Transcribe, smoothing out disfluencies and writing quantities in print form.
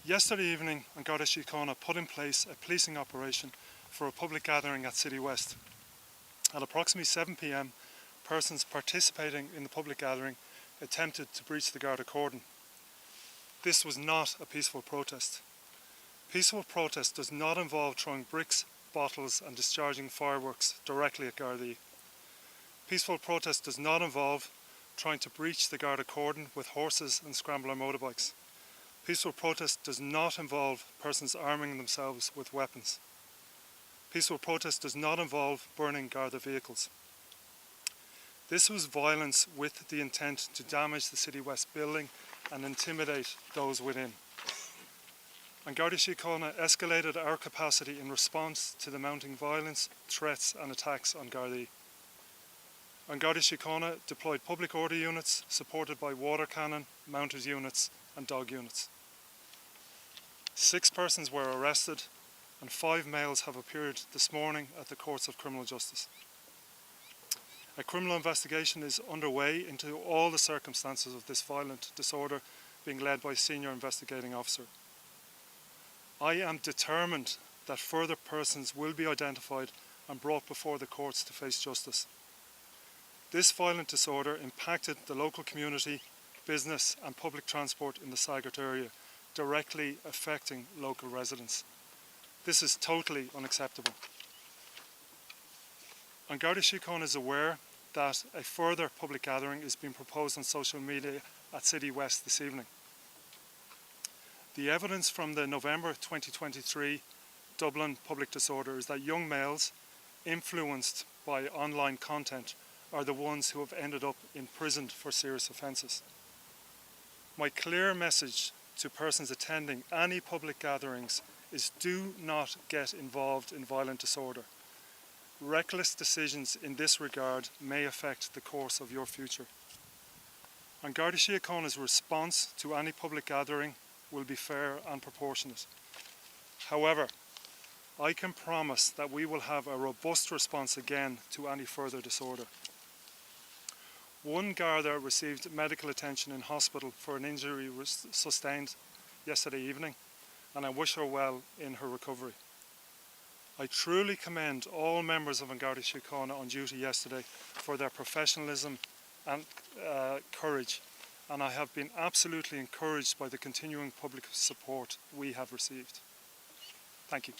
Yesterday evening, Garda Síochána put in place a policing operation for a public gathering at Citywest. At approximately 7 p.m, persons participating in the public gathering attempted to breach the Garda cordon. This was not a peaceful protest. Peaceful protest does not involve throwing bricks, bottles and discharging fireworks directly at Gardaí. Peaceful protest does not involve trying to breach the Garda cordon with horses and scrambler motorbikes. Peaceful protest does not involve persons arming themselves with weapons. Peaceful protest does not involve burning Garda vehicles. This was violence with the intent to damage the Citywest building and intimidate those within. Garda Síochána escalated our capacity in response to the mounting violence, threats and attacks on Gardaí. Garda Síochána deployed public order units supported by water cannon, mounted units and dog units. 6 persons were arrested and 5 males have appeared this morning at the Courts of Criminal Justice. A criminal investigation is underway into all the circumstances of this violent disorder, being led by a senior investigating officer. I am determined that further persons will be identified and brought before the courts to face justice. This violent disorder impacted the local community, business and public transport in the Sagart area, directly affecting local residents. This is totally unacceptable. Garda Síochána is aware that a further public gathering is being proposed on social media at Citywest this evening. The evidence from the November 2023 Dublin public disorder is that young males influenced by online content are the ones who have ended up imprisoned for serious offences. My clear message to persons attending any public gatherings is do not get involved in violent disorder. Reckless decisions in this regard may affect the course of your future. Garda Síochána's response to any public gathering will be fair and proportionate. However, I can promise that we will have a robust response again to any further disorder. One Garda received medical attention in hospital for an injury sustained yesterday evening, and I wish her well in her recovery. I truly commend all members of Garda Síochána on duty yesterday for their professionalism and courage, and I have been absolutely encouraged by the continuing public support we have received. Thank you.